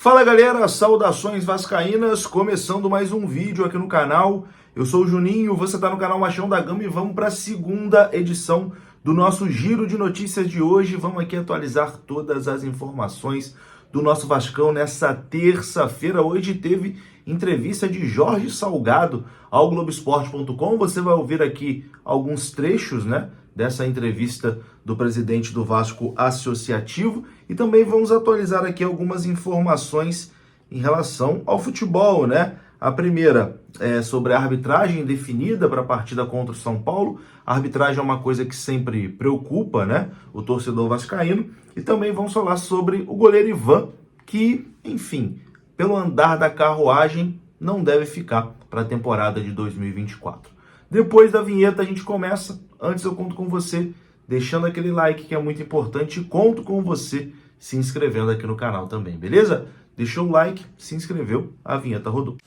Fala galera, saudações vascaínas, começando mais um vídeo aqui no canal. Eu sou o Juninho, você está no canal Machão da Gama e vamos para a segunda edição do nosso giro de notícias de hoje. Vamos aqui atualizar todas as informações do nosso Vascão nessa terça-feira. Hoje teve entrevista de Jorge Salgado ao Globoesporte.com. Você vai ouvir aqui alguns trechos, dessa entrevista do presidente do Vasco Associativo e também vamos atualizar aqui algumas informações em relação ao futebol, A primeira é sobre a arbitragem definida para a partida contra o São Paulo. A arbitragem é uma coisa que sempre preocupa, o torcedor vascaíno. E também vamos falar sobre o goleiro Ivan, que, enfim, pelo andar da carruagem, não deve ficar para a temporada de 2024. Depois da vinheta a gente começa. Antes eu conto com você deixando aquele like que é muito importante e conto com você se inscrevendo aqui no canal também, beleza? Deixou o like, se inscreveu, a vinheta rodou.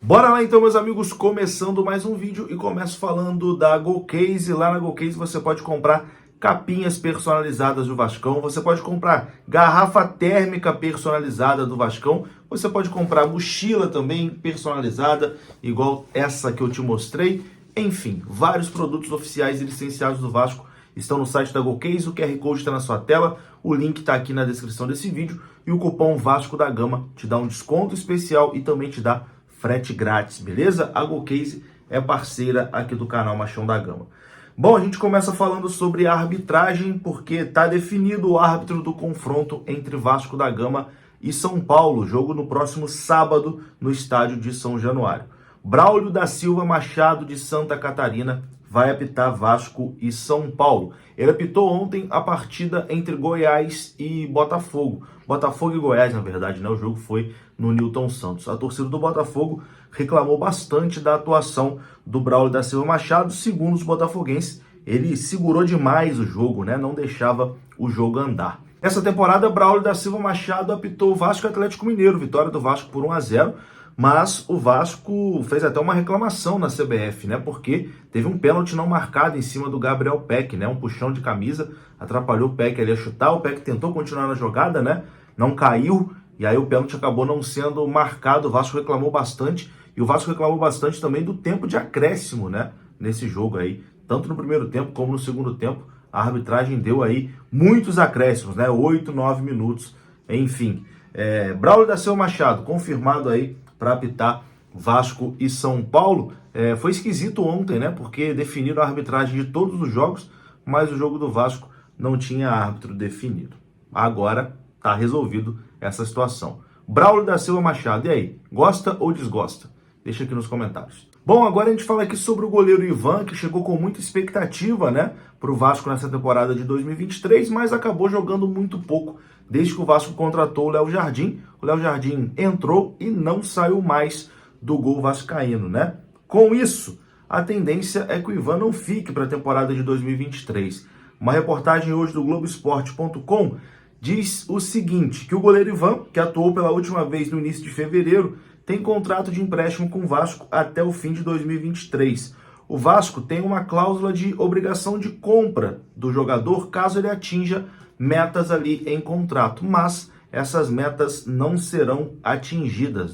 Bora lá então, meus amigos, começando mais um vídeo e começo falando da GoCase. Lá na GoCase você pode comprar capinhas personalizadas do Vascão, você pode comprar garrafa térmica personalizada do Vascão, você pode comprar mochila também personalizada, igual essa que eu te mostrei. Enfim, vários produtos oficiais e licenciados do Vasco estão no site da GoCase, o QR Code está na sua tela, o link está aqui na descrição desse vídeo e o cupom Vasco da Gama te dá um desconto especial e também te dá frete grátis, beleza? A GoCase é parceira aqui do canal Machão da Gama. Bom, a gente começa falando sobre a arbitragem, porque está definido o árbitro do confronto entre Vasco da Gama e São Paulo, jogo no próximo sábado no estádio de São Januário. Braulio da Silva Machado de Santa Catarina vai apitar Vasco e São Paulo. Ele apitou ontem a partida entre Goiás e Botafogo. Botafogo e Goiás, na verdade, o jogo foi no Newton Santos. A torcida do Botafogo reclamou bastante da atuação do Braulio da Silva Machado. Segundo os botafoguenses, ele segurou demais o jogo, não deixava o jogo andar. Essa temporada, Braulio da Silva Machado apitou o Vasco e Atlético Mineiro, vitória do Vasco por 1-0. Mas o Vasco fez até uma reclamação na CBF, porque teve um pênalti não marcado em cima do Gabriel Peck, um puxão de camisa, atrapalhou o Peck ali a chutar, o Peck tentou continuar na jogada, não caiu, e aí o pênalti acabou não sendo marcado. O Vasco reclamou bastante, e o Vasco reclamou bastante também do tempo de acréscimo, nesse jogo aí, tanto no primeiro tempo como no segundo tempo. A arbitragem deu aí muitos acréscimos, 8, 9 minutos, enfim. Braulio da Silva Machado, confirmado aí para apitar Vasco e São Paulo. Foi esquisito ontem, porque definiram a arbitragem de todos os jogos, mas o jogo do Vasco não tinha árbitro definido. Agora tá resolvido essa situação. Braulio da Silva Machado, e aí? Gosta ou desgosta? Deixa aqui nos comentários. Bom, agora a gente fala aqui sobre o goleiro Ivan, que chegou com muita expectativa, para o Vasco nessa temporada de 2023, mas acabou jogando muito pouco desde que o Vasco contratou o Léo Jardim. O Léo Jardim entrou e não saiu mais do gol vascaíno, Com isso, a tendência é que o Ivan não fique para a temporada de 2023. Uma reportagem hoje do Globoesporte.com diz o seguinte, que o goleiro Ivan, que atuou pela última vez no início de fevereiro, tem contrato de empréstimo com o Vasco até o fim de 2023. O Vasco tem uma cláusula de obrigação de compra do jogador caso ele atinja metas ali em contrato, mas essas metas não serão atingidas,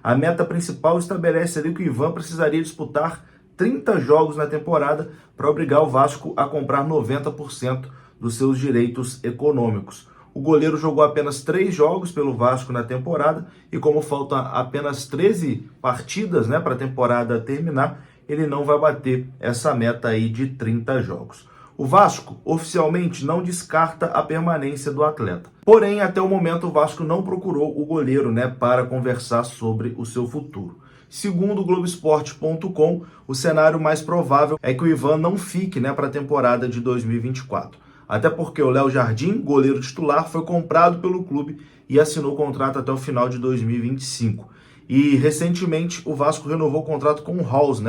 A meta principal estabelece ali que o Ivan precisaria disputar 30 jogos na temporada para obrigar o Vasco a comprar 90% dos seus direitos econômicos. O goleiro jogou apenas 3 jogos pelo Vasco na temporada e como faltam apenas 13 partidas, para a temporada terminar, ele não vai bater essa meta aí de 30 jogos. O Vasco oficialmente não descarta a permanência do atleta. Porém, até o momento, o Vasco não procurou o goleiro, para conversar sobre o seu futuro. Segundo o Globoesporte.com, o cenário mais provável é que o Ivan não fique, para a temporada de 2024. Até porque o Léo Jardim, goleiro titular, foi comprado pelo clube e assinou o contrato até o final de 2025. E recentemente o Vasco renovou o contrato com o Halls,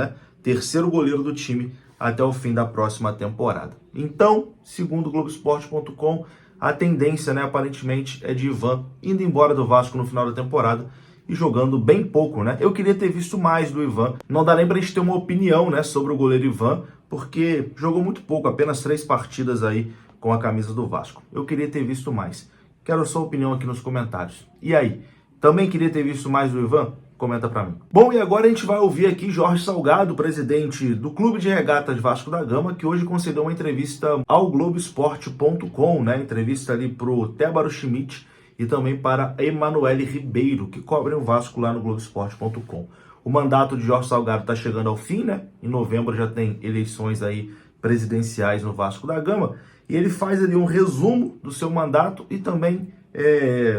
terceiro goleiro do time, até o fim da próxima temporada. Então, segundo o Globoesporte.com, a tendência, aparentemente, é de Ivan indo embora do Vasco no final da temporada e jogando bem pouco, né? Eu queria ter visto mais do Ivan. Não dá nem pra gente ter uma opinião, né, sobre o goleiro Ivan, porque jogou muito pouco, apenas 3 partidas aí com a camisa do Vasco. Eu queria ter visto mais. Quero a sua opinião aqui nos comentários. E aí, também queria ter visto mais do Ivan? Comenta pra mim. Bom, e agora a gente vai ouvir aqui Jorge Salgado, presidente do Clube de Regatas Vasco da Gama, que hoje concedeu uma entrevista ao Globoesporte.com, né? Entrevista ali pro Tébaro Schmidt e também para Emanuele Ribeiro, que cobrem o Vasco lá no Globoesporte.com. O mandato de Jorge Salgado está chegando ao fim, né? Em novembro já tem eleições aí presidenciais no Vasco da Gama, e ele faz ali um resumo do seu mandato e também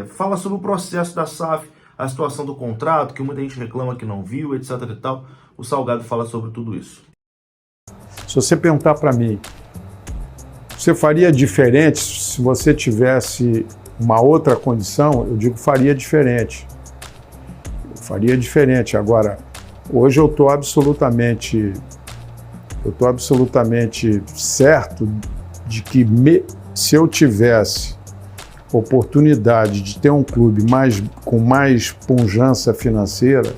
fala sobre o processo da SAF, a situação do contrato, que muita gente reclama que não viu, etc e tal. O Salgado fala sobre tudo isso. Se você perguntar para mim, você faria diferente se você tivesse uma outra condição? Eu digo faria diferente. Faria diferente. Agora, hoje eu estou absolutamente certo de que se eu tivesse oportunidade de ter um clube com mais pujança financeira,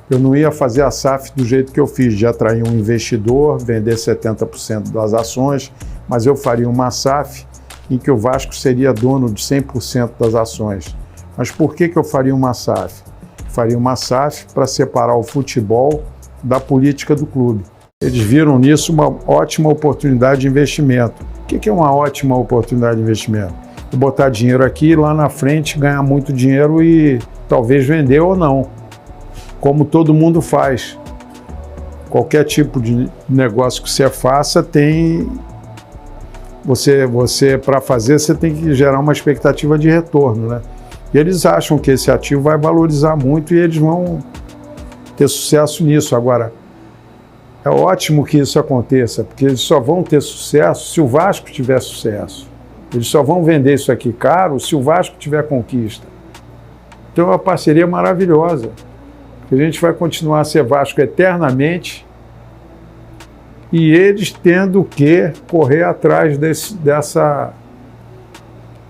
eu não ia fazer a SAF do jeito que eu fiz, de atrair um investidor, vender 70% das ações, mas eu faria uma SAF em que o Vasco seria dono de 100% das ações. Mas por que eu faria uma SAF? Faria uma SAF para separar o futebol da política do clube. Eles viram nisso uma ótima oportunidade de investimento. O que é uma ótima oportunidade de investimento? Botar dinheiro aqui, lá na frente ganhar muito dinheiro e talvez vender ou não, como todo mundo faz. Qualquer tipo de negócio que você faça você para fazer você tem que gerar uma expectativa de retorno, né? E eles acham que esse ativo vai valorizar muito e eles vão ter sucesso nisso. Agora, é ótimo que isso aconteça, porque eles só vão ter sucesso se o Vasco tiver sucesso. Eles só vão vender isso aqui caro se o Vasco tiver conquista. Então é uma parceria maravilhosa. A gente vai continuar a ser Vasco eternamente e eles tendo que correr atrás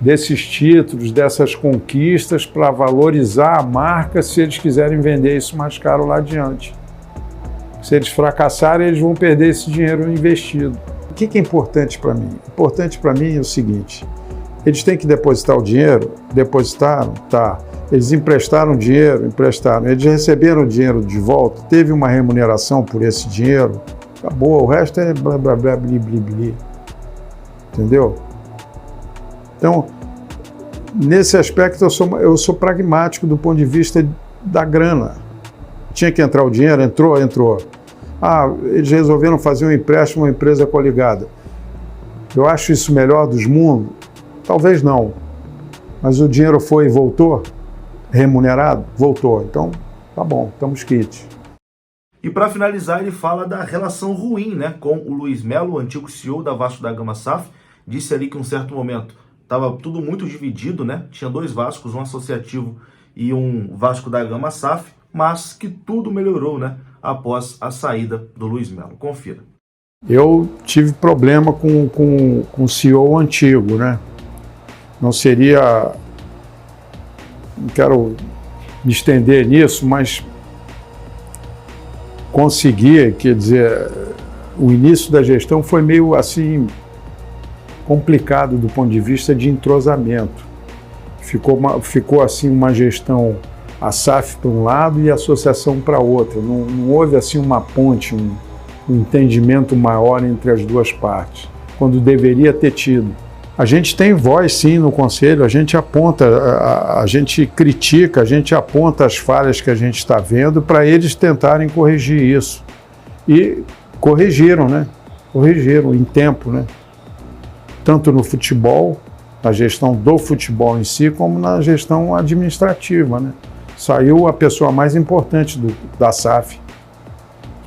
desses títulos, dessas conquistas para valorizar a marca se eles quiserem vender isso mais caro lá adiante. Se eles fracassarem, eles vão perder esse dinheiro investido. O que é importante para mim? Importante para mim é o seguinte: eles têm que depositar o dinheiro? Depositaram? Tá. Eles emprestaram dinheiro? Emprestaram. Eles receberam o dinheiro de volta? Teve uma remuneração por esse dinheiro? Acabou. O resto é blá, blá, blá, bli, bli, bli. Entendeu? Então, nesse aspecto, eu sou pragmático do ponto de vista da grana. Tinha que entrar o dinheiro? Entrou. Eles resolveram fazer um empréstimo a uma empresa coligada. Eu acho isso melhor dos mundos? Talvez não. Mas o dinheiro foi e voltou? Remunerado? Voltou. Então, tá bom, estamos quites. E para finalizar, ele fala da relação ruim, né, com o Luiz Melo, o antigo CEO da Vasco da Gama SAF. Disse ali que em um certo momento estava tudo muito dividido, né? Tinha 2 Vascos, um associativo e um Vasco da Gama SAF, mas que tudo melhorou, né, após a saída do Luiz Melo. Confira. Eu tive problema com o CEO antigo, né? Não quero me estender nisso, mas consegui, quer dizer, o início da gestão foi meio assim complicado do ponto de vista de entrosamento. Ficou assim uma gestão, a SAF para um lado e a associação para outra. Não houve assim uma ponte, um entendimento maior entre as duas partes, quando deveria ter tido. A gente tem voz sim no conselho, a gente aponta, a gente critica, a gente aponta as falhas que a gente está vendo para eles tentarem corrigir isso. E corrigiram, né? Corrigiram em tempo, né? Tanto no futebol, na gestão do futebol em si, como na gestão administrativa, né? Saiu a pessoa mais importante da SAF.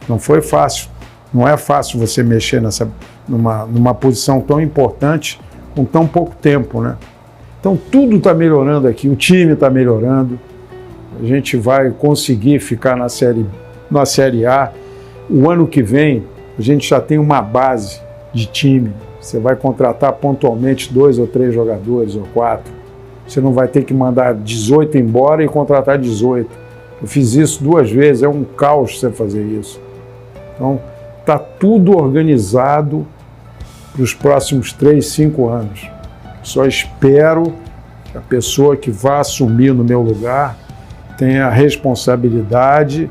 Não foi fácil. Não é fácil você mexer numa posição tão importante com tão pouco tempo, né? Então tudo está melhorando aqui, o time está melhorando, a gente vai conseguir ficar na série A. O ano que vem a gente já tem uma base de time, você vai contratar pontualmente 2 ou 3 jogadores ou 4, Você não vai ter que mandar 18 embora e contratar 18. Eu fiz isso 2 vezes, é um caos você fazer isso. Então, está tudo organizado para os próximos 3, 5 anos. Só espero que a pessoa que vá assumir no meu lugar tenha a responsabilidade,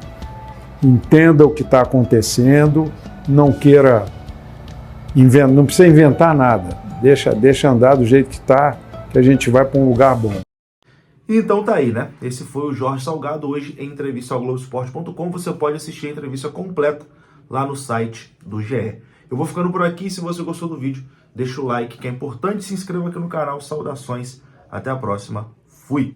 entenda o que está acontecendo, não queira inventar, não precisa inventar nada, deixa andar do jeito que está, que a gente vai para um lugar bom. Então tá aí, né? Esse foi o Jorge Salgado, hoje em entrevista ao Globoesporte.com. Você pode assistir a entrevista completa lá no site do GE. Eu vou ficando por aqui. Se você gostou do vídeo, deixa o like, que é importante. Se inscreva aqui no canal. Saudações. Até a próxima. Fui!